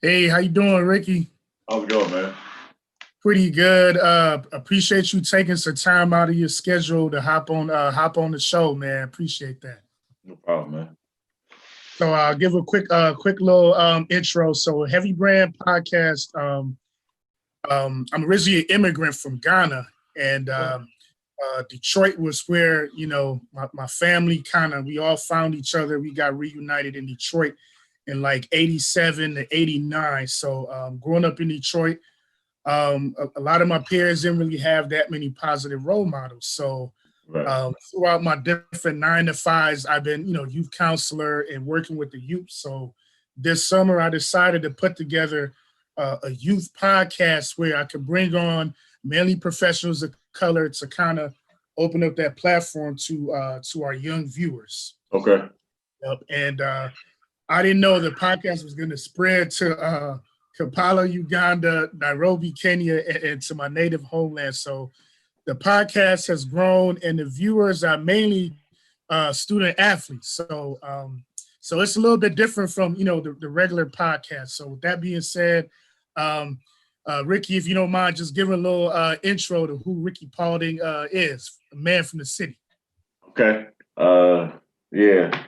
Hey, how you doing, Ricky? How's it going, man? Pretty good. Appreciate you taking some time out of your schedule to hop on the show, man. Appreciate that. No problem, man. So I'll give a quick little intro. So Heavy Brand Podcast. I'm originally an immigrant from Ghana, and Okay. Detroit was where my family we all found each other. We got reunited in Detroit in like '87 to '89. So growing up in Detroit, a lot of my peers didn't really have that many positive role models. So Right. throughout my different 9 to 5s, I've been, youth counselor and working with the youth. So this summer, I decided to put together a youth podcast where I could bring on mainly professionals of color to kind of open up that platform to our young viewers. Okay. Yep. And I didn't know the podcast was going to spread to Kampala, Uganda, Nairobi, Kenya, and to my native homeland. So the podcast has grown, and the viewers are mainly student athletes. So it's a little bit different from the regular podcast. So with that being said, um, Ricky, if you don't mind, just giving a little intro to who Rickey Paulding is, a man from the city. Okay. Yeah.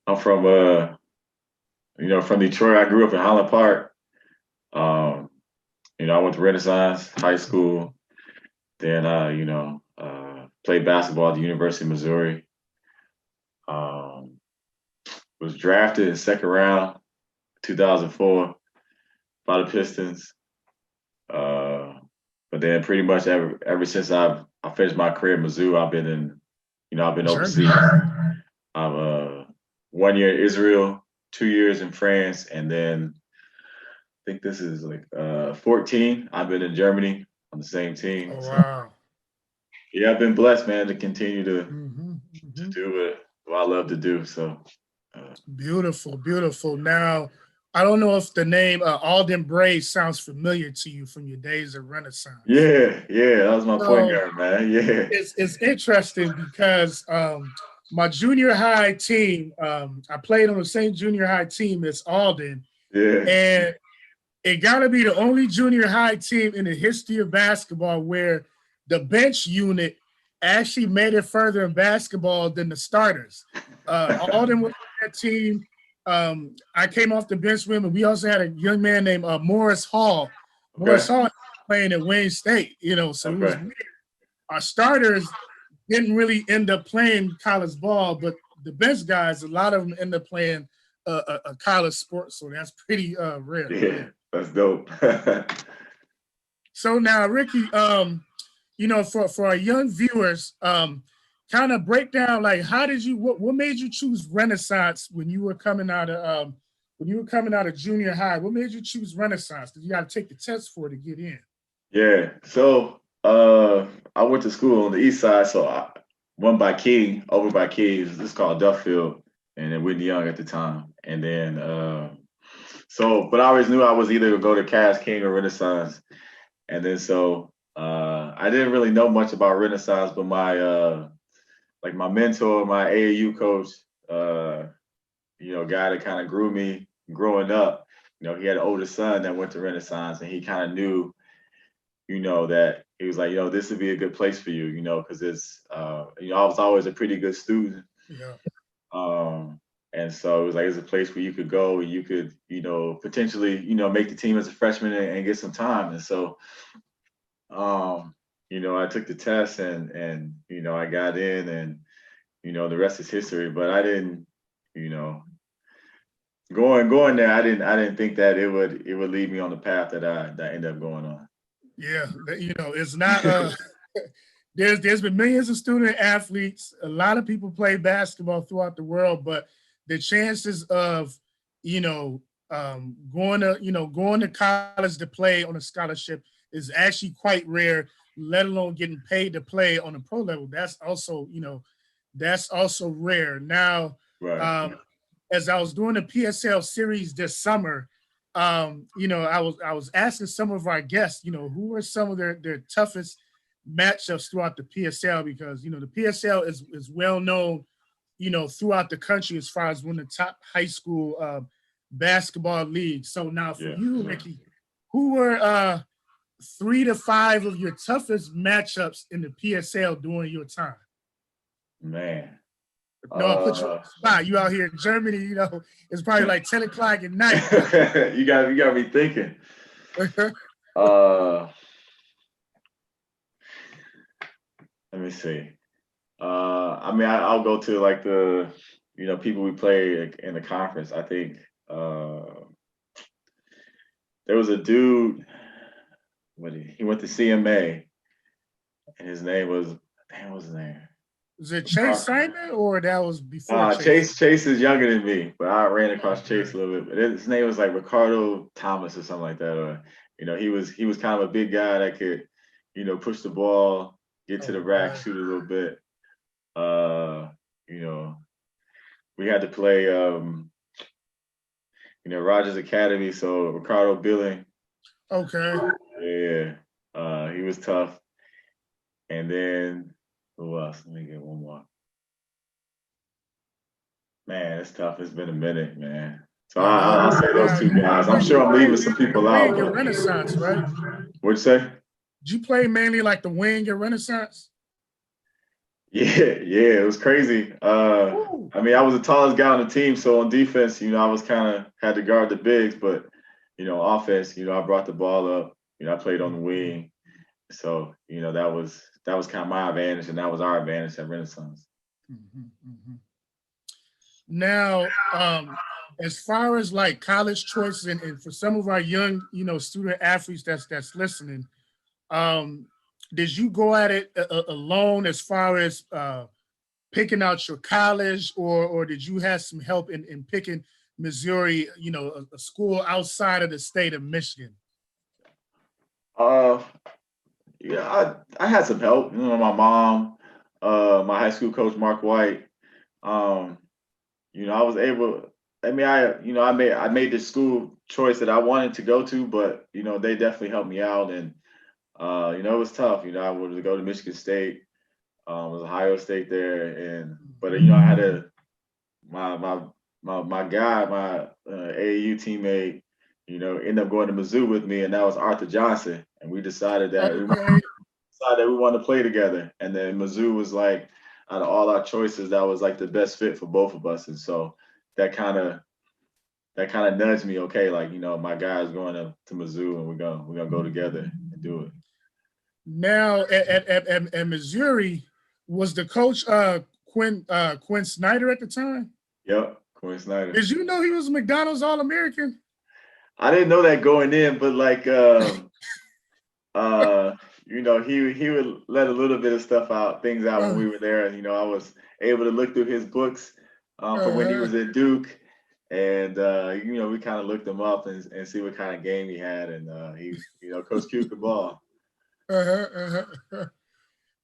I'm from Detroit. I grew up in Highland Park. Um, I went to Renaissance High School. Then played basketball at the University of Missouri. Um, was drafted in second round, 2004 by the Pistons. Uh, but then pretty much ever since I finished my career at Mizzou, I've been Sure. overseas. I've 1 year in Israel, 2 years in France, and then I think this is like 14. I've been in Germany on the same team. Oh So wow. yeah, I've been blessed, man, to continue Hmm. to Hmm. do what I love to do. So Beautiful, beautiful. Now, I don't know if the name Alden Bray sounds familiar to you from your days of Renaissance. yeah, that was my point So guard, man. Yeah, it's interesting because my junior high team, I played on the same junior high team as Alden, yeah, and it got to be the only junior high team in the history of basketball where the bench unit actually made it further in basketball than the starters. Alden was on that team. I came off the bench with him, and we also had a young man named Morris Hall. Morris okay, Hall playing at Wayne State, so it was okay, weird. Our starters didn't really end up playing college ball, but the bench guys, a lot of them end up playing a college sport, so that's pretty rare. Yeah. yeah, that's dope. So now, Ricky, for our young viewers, kind of break down like how did you what made you choose Renaissance when you were coming out of junior high? What made you choose Renaissance? Because you got to take the test for it to get in. Yeah, so I went to school on the east side, so I went by King, over by King. It's called Duffield, and then Whitney Young at the time. And then but I always knew I was either gonna go to Cass King or Renaissance. And then I didn't really know much about Renaissance, but my mentor, my AAU coach, guy that kind of grew me growing up. He had an older son that went to Renaissance, and he kind of knew, that he was like, this would be a good place for you, because I was always a pretty good student. Yeah. And so it was like, it's a place where you could go and you could, potentially, make the team as a freshman and get some time. And so, I took the test and I got in, and, the rest is history. But I didn't, you know, going there, I didn't think that it would lead me on the path that I ended up going on. Yeah, it's not. There's been millions of student athletes. A lot of people play basketball throughout the world, but the chances of you know going to college to play on a scholarship is actually quite rare. Let alone getting paid to play on a pro level. That's also rare. Now, Right. um, as I was doing the PSL series this summer, I was asking some of our guests, who are some of their toughest matchups throughout the PSL because the PSL is well known, throughout the country as far as one of the top high school basketball league. So now for Yeah. you, Rickey, who were 3 to 5 of your toughest matchups in the PSL during your time? Man. No, I'll put you on the spot. You out here in Germany, it's probably like 10 o'clock at night. you got me thinking. Let me see. I mean, I'll go to like the, people we play in the conference. I think there was a dude. He went to CMA, and his name was, what was his name? Was it Chase Simon or that was before Chase? Chase is younger than me, but I ran across Chase a little bit. But his name was like Ricardo Thomas or something like that. Or he was kind of a big guy that could, push the ball, get to the rack, shoot a little bit. We had to play Rogers Academy, so Ricardo Billing. Okay. Yeah. He was tough. And then who else? Let me get one more. Man, it's tough. It's been a minute, man. So I'll say those two guys. I'm sure I'm leaving some people out. But Renaissance, right? What'd you say? Did you play mainly like the wing at Renaissance? Yeah, it was crazy. I mean, I was the tallest guy on the team, so on defense, I was kind of had to guard the bigs, but offense, I brought the ball up. I played on the wing, so that was kind of my advantage, and that was our advantage at Renaissance. Now, as far as like college choices, and for some of our young, student athletes that's listening, did you go at it alone as far as picking out your college, or did you have some help in picking Missouri, a school outside of the state of Michigan? Yeah, I had some help. My mom, my high school coach, Mark White. I was able. I mean, I made the school choice that I wanted to go to, but they definitely helped me out, and it was tough. I wanted to go to Michigan State. It was Ohio State there, but I had my guy, my AAU teammate, ended up going to Mizzou with me, and that was Arthur Johnson, and we decided that we wanted to play together, and then Mizzou was like, out of all our choices, that was like the best fit for both of us, and so that kind of nudged me. Okay, like my guy's going to Mizzou, and we're gonna go together and do it. Now at Missouri, was the coach Quinn Snyder at the time? Yep, Quinn Snyder. Did you know he was a McDonald's All-American? I didn't know that going in, but like he would let a little bit of stuff out, things out when we were there. And, I was able to look through his books from when he was at Duke. And, we kind of looked him up and see what kind of game he had. And Coach Q could ball.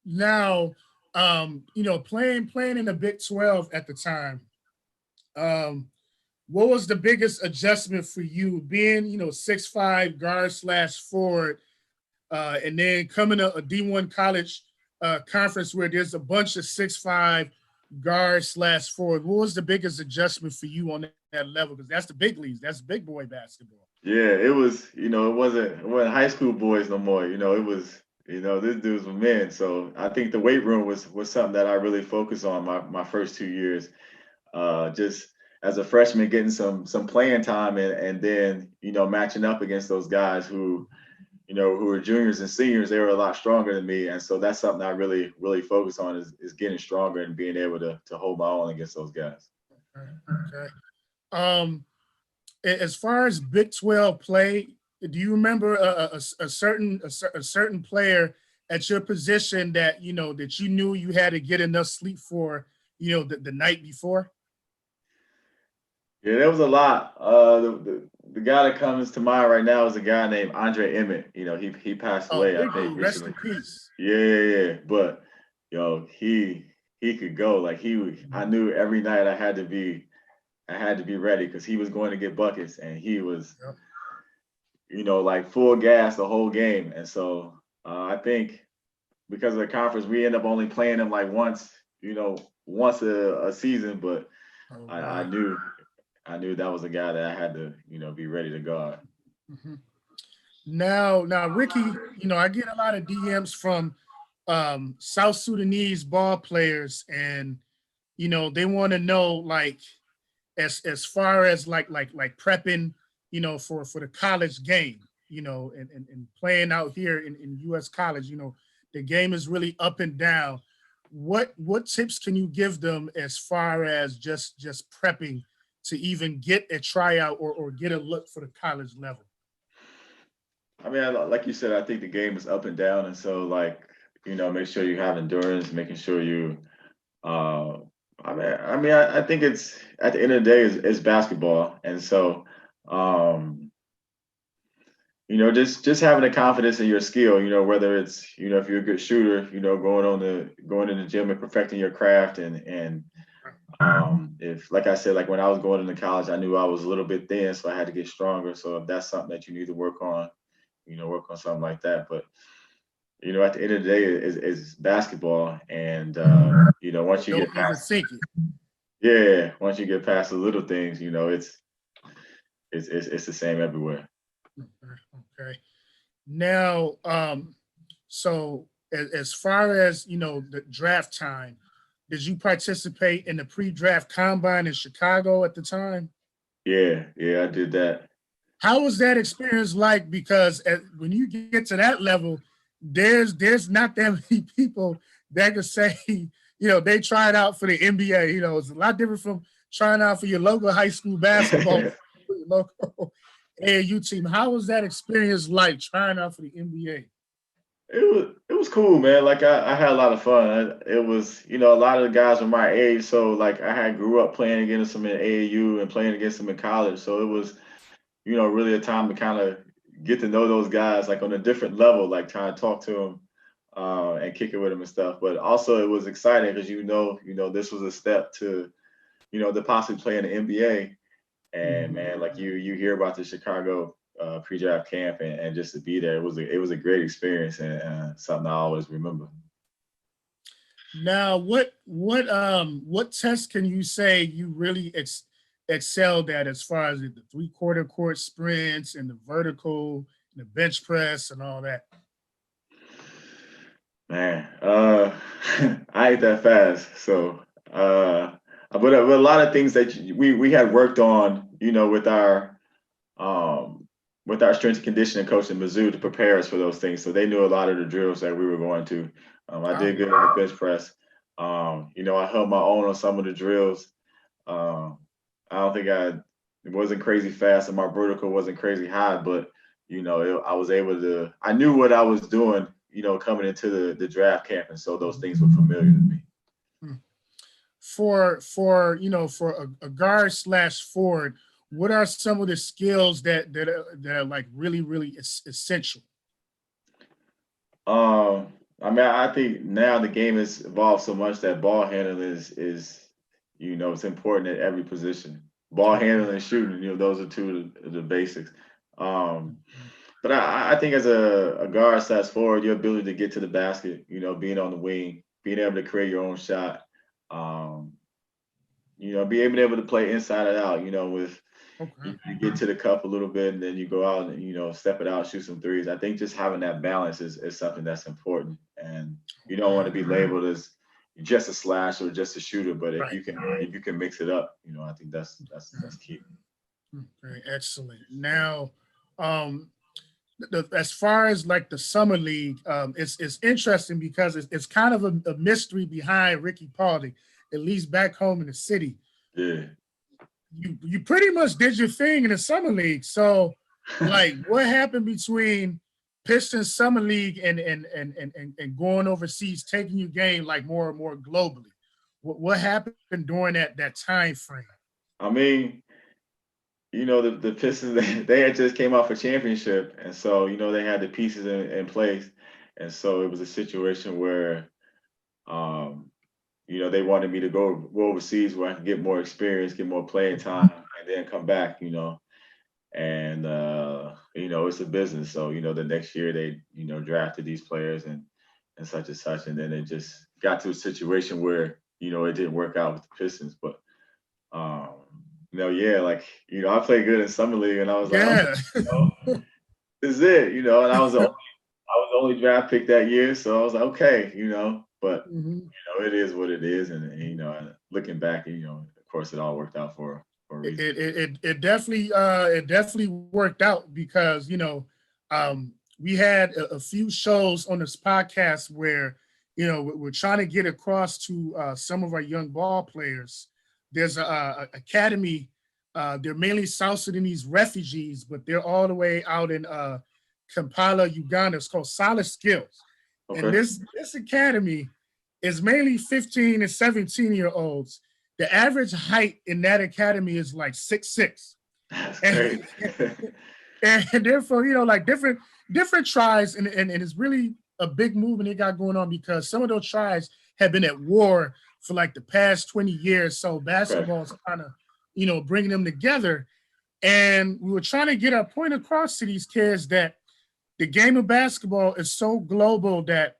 Now, playing in the Big 12 at the time, what was the biggest adjustment for you being, 6'5" guard / forward, and then coming to a D1 college conference where there's a bunch of 6'5" guard / forward? What was the biggest adjustment for you on that level? Because that's the big leagues, that's big boy basketball. Yeah, it was. It wasn't high school boys no more. It was. This dudes were men. So I think the weight room was something that I really focused on my first 2 years. Just as a freshman, getting some playing time, and then matching up against those guys who were juniors and seniors. They were a lot stronger than me, and so that's something I really focus on is getting stronger and being able to hold my own against those guys. Okay. As far as Big 12 play, do you remember a certain player at your position that that you knew you had to get enough sleep for the night before? Yeah, there was a lot. The guy that comes to mind right now is a guy named Andre Emmett. He passed away, I think, rest recently. in peace. Yeah. But he could go. Like I knew every night I had to be ready because he was going to get buckets, and he was, like full gas the whole game. And so I think because of the conference, we end up only playing him like once a season. But I knew I knew that was a guy that I had to, be ready to guard. Mhm. Now, Ricky, I get a lot of DMs from South Sudanese ball players, and they want to know, like, as far as like prepping, for the college game, and playing out here in U.S. college. The game is really up and down. What tips can you give them as far as just prepping to even get a tryout or get a look for the college level? I mean, like you said, I think the game is up and down, and so like, make sure you have endurance, making sure you. Uh, I think it's at the end of the day, it's basketball, and so, um, just having the confidence in your skill. Whether it's if you're a good shooter, going in the gym and perfecting your craft, and if, like I said, like when I was going into college, I knew I was a little bit thin, so I had to get stronger. So if that's something that you need to work on, work on something like that. But at the end of the day, it's basketball, and once you Don't get past, overthink it. yeah, once you get past the little things, it's the same everywhere. Okay. Now, so as far as the draft time, did you participate in the pre-draft combine in Chicago at the time? Yeah, yeah, I did that. How was that experience like? Because when you get to that level, there's not that many people that could say, they tried out for the NBA. It's a lot different from trying out for your local high school basketball, your local AAU team. How was that experience like trying out for the NBA? It was cool, man. Like I had a lot of fun. It was, a lot of the guys were my age, so like I had grew up playing against them in AAU and playing against them in college. So it was, really a time to kind of get to know those guys like on a different level, like trying to talk to them and kick it with them and stuff. But also it was exciting because this was a step to to possibly play in the NBA. And Mhm. man, like you hear about the Chicago pre-draft camp and just to be there, it was a great experience and something I always remember. Now, what test can you say you really excelled at as far as the three-quarter court sprints and the vertical and the bench press and all that? Man, I ain't that fast, so but a lot of things that we had worked on, um, with our strength and conditioning coach in Mizzou to prepare us for those things. So they knew a lot of the drills that we were going to. I Oh, did good on the bench press. I held my own on some of the drills. Um, I don't think it wasn't crazy fast and my vertical wasn't crazy high, but I was able to. I knew what I was doing. Coming into the draft camp, and so those things were familiar to me. hmm. For a guard slash forward, what are some of the skills that are like really essential? I think now the game has evolved so much that ball handling is it's important at every position. Ball handling and shooting, those are two of the basics. Um, but I think as a guard slash forward, your ability to get to the basket, being on the wing, being able to create your own shot, um, being able to play inside and out, with Okay. you get to the cup a little bit and then you go out and step it out, shoot some threes. I think just having that balance is something that's important, and you don't want to be labeled as just a slash or just a shooter. But if Right. you can mix it up, I think that's key. Very excellent. Now, um, as far as like the summer league, it's interesting because it's kind of a mystery behind Rickey Paulding, at least back home in the city. Yeah. You pretty much did your thing in the summer league. So, like, what happened between Pistons summer league and going overseas, taking your game like more and more globally? What happened during that time frame? I mean, the Pistons they had just came off a championship, and so they had the pieces in place, and so it was a situation where um, they wanted me to go overseas where I could get more experience, get more playing time, and then come back. And it's a business. So the next year they drafted these players and such, and then it just got to a situation where it didn't work out with the Pistons. But um, yeah, like, I played good in summer league, and I was like, okay, Yeah. this is it, and I was the only draft pick that year, so I was like, okay, but Mhm. it is what it is, and looking back, of course, it all worked out for a It, reason. it definitely worked out because we had a few shows on this podcast where we're trying to get across to some of our young ball players. There's a academy. They're mainly South Sudanese refugees, but they're all the way out in Kampala, Uganda. It's called Solid Skills, and Okay, this academy is mainly 15 and 17-year olds. The average height in that academy is like 6'6". that's And, crazy. and therefore, like different tribes, and it's really a big movement they got going on because some of those tribes have been at war for like the past 20 years. So Okay, basketball is kind of, bringing them together. And we were trying to get our point across to these kids that the game of basketball is so global that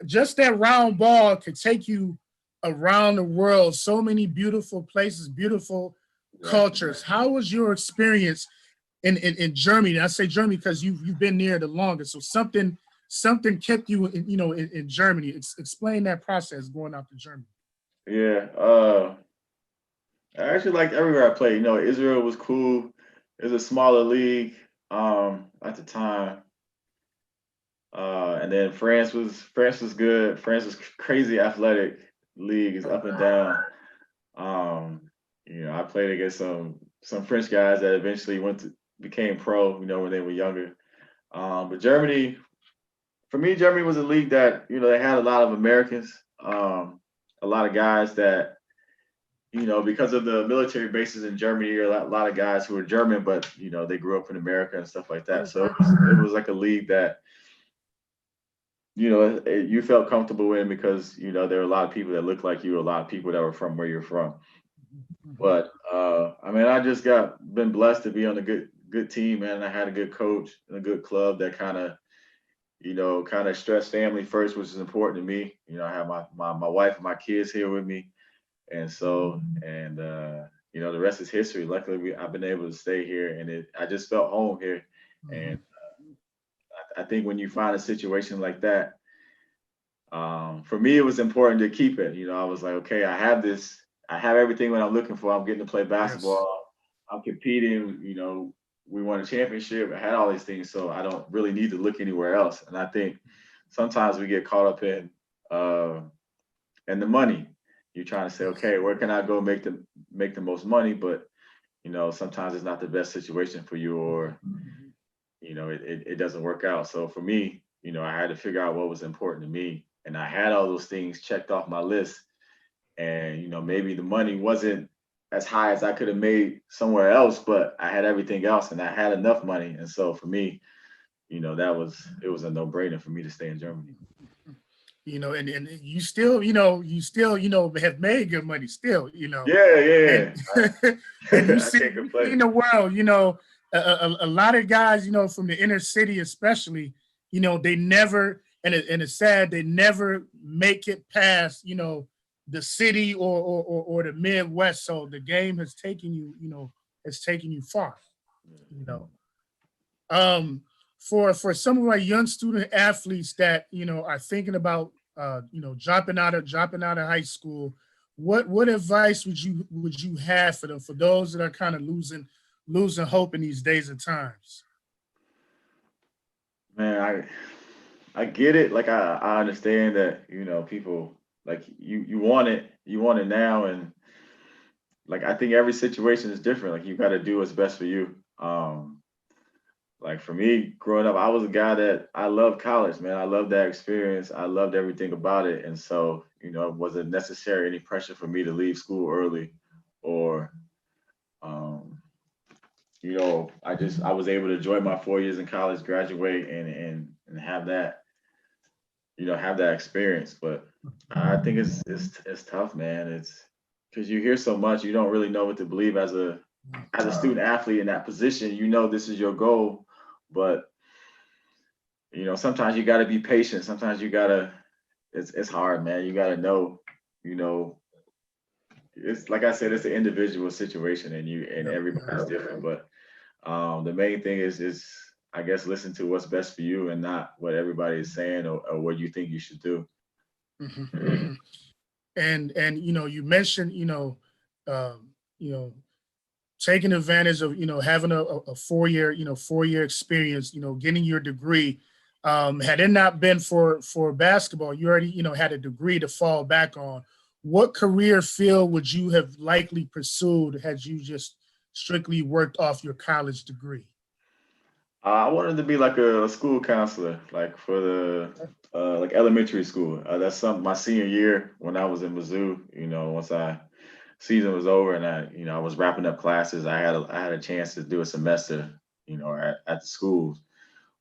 just that round ball could take you around the world, so many beautiful places, beautiful exactly. cultures. How was your experience in Germany? And I say Germany because you've been there the longest. So something kept you in Germany. Explain that process going out to Germany. Yeah, I actually liked everywhere I played. Israel was cool. It was a smaller league at the time. And then France was good. France was crazy athletic. League is up and down. Um, I played against some French guys that eventually became pro. When they were younger. But Germany, for me, Germany was a league that they had a lot of Americans, a lot of guys that because of the military bases in Germany, a lot of guys who are German, but they grew up in America and stuff like that. So Okay. it was like a league that you felt comfortable in because there were a lot of people that looked like you, a lot of people that were from where you're from. Mhm. But I mean, I just been blessed to be on a good team, man. I had a good coach and a good club that kind of stressed family first, which is important to me. I have my wife and my kids here with me, and so and the rest is history. Luckily, I've been able to stay here, and I just felt home here. And Mhm. I think when you find a situation like that, for me, it was important to keep it. I was like, okay, I have this, I have everything what I'm looking for. I'm getting to play Yes. basketball. I'm competing. We won a championship. I had all these things, so I don't really need to look anywhere else. And I think sometimes we get caught up uh, in the money. You're trying to say, Yes. okay, where can I go make the most money? But sometimes it's not the best situation for you, or Mhm. it doesn't work out. So for me, I had to figure out what was important to me. And I had all those things checked off my list. And, maybe the money wasn't as high as I could have made somewhere else, but I had everything else and I had enough money. And so for me, it was a no brainer for me to stay in Germany. And you still have made good money still, Yeah, and yeah. and you I see can't you complain. see in the world, a lot of guys, from the inner city, especially, they never, and it's sad, they never make it past, the city or the Midwest. So the game has taken you far, you know. Um, for some of our young student athletes that are thinking about dropping out of high school, what advice would you have for them, for those that are kind of losing hope in these days and times? Man, I get it. Like I understand that, people like you want it now, and like I think every situation is different. Like you got to do what's best for you. Like for me, growing up, I was a guy that I loved college, man. I loved that experience. I loved everything about it, and so it wasn't necessary any pressure for me to leave school early, or um, I was able to enjoy my 4 years in college, graduate, and have that experience. But I think it's tough, man. It's because you hear so much, you don't really know what to believe as a student athlete in that position. This is your goal, but sometimes you got to be patient. Sometimes you gotta. It's hard, man. You got to know, you know it's like I said, it's an individual situation, and Yep. everybody's different. But the main thing is I guess listen to what's best for you and not what everybody is saying or what you think you should do. Mhm, mhm. And you mentioned um, you know taking advantage of having a 4 year 4 year experience, getting your degree. Had it not been for basketball, you already had a degree to fall back on. What career field would you have likely pursued had you just strictly worked off your college degree? I wanted to be like a school counselor, like for the like elementary school. That's something my senior year when I was in Mizzou. Once I season was over and I was wrapping up classes, I had a chance to do a semester, at the schools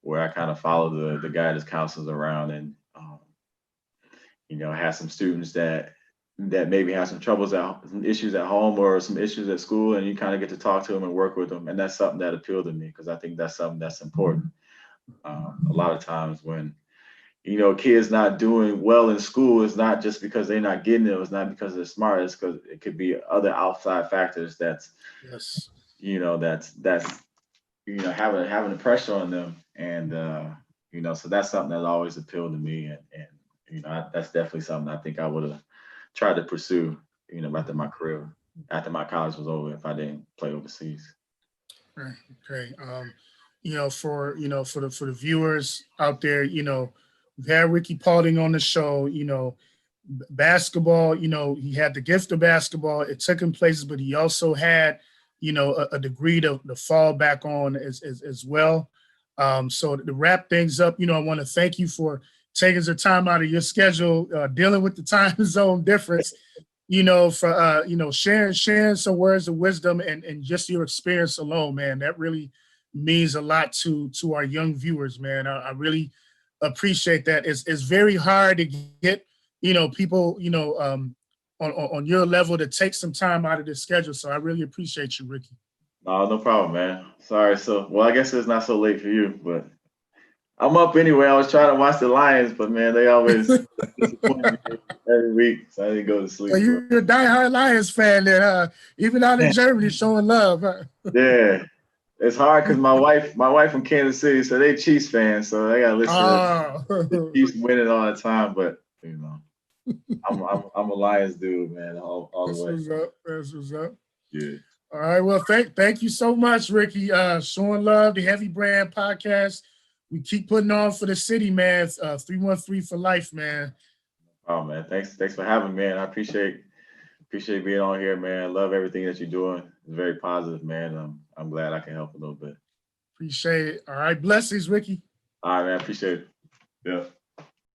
where I kind of followed the guidance counselors around and had some students that maybe have some some issues at home or some issues at school, and you kind of get to talk to them and work with them, and that's something that appealed to me because I think that's something that's important. A lot of times when kids not doing well in school, it's not just because they're not getting it. It's not because they're smart. It's because it could be other outside factors Yes. that's having a pressure on them, and so that's something that always appealed to me, and that's definitely something I think I would have tried to pursue, after my career, after my college was over, if I didn't play overseas. Right. Okay. For the viewers out there, we've had Rickey Paulding on the show. Basketball. He had the gift of basketball. It took him places, but he also had, a degree to fall back on as well. So to wrap things up, I want to thank you for taking the time out of your schedule, dealing with the time zone difference, for sharing some words of wisdom and just your experience alone, man. That really means a lot to our young viewers, man. I really appreciate that. It's very hard to get people on your level to take some time out of the schedule. So I really appreciate you, Rickey. No, no problem, man. Sorry. So, well, I guess it's not so late for you, but I'm up anyway. I was trying to watch the Lions, but man, they always disappoint me every week, so I didn't go to So sleep. But you're a diehard Lions fan, then, even out in Germany, showing love. Huh? yeah, it's hard because my wife from Kansas City, so they Chiefs fans, so I gotta listen to the Oh, Chiefs winning all the time. But I'm a Lions dude, man, all the that's way. what's up. That's what's up. Yeah. All right. Well, thank you so much, Rickey. Showing love, the Heavy Brand Podcast. We keep putting on for the city, man. 313 for life, man. Oh man, thanks for having me, man. I appreciate being on here, man. Love everything that you're doing. It's very positive, man. I'm glad I can help a little bit. Appreciate it. All right. Blessings, Rickey. All right, man. Appreciate it. Yeah.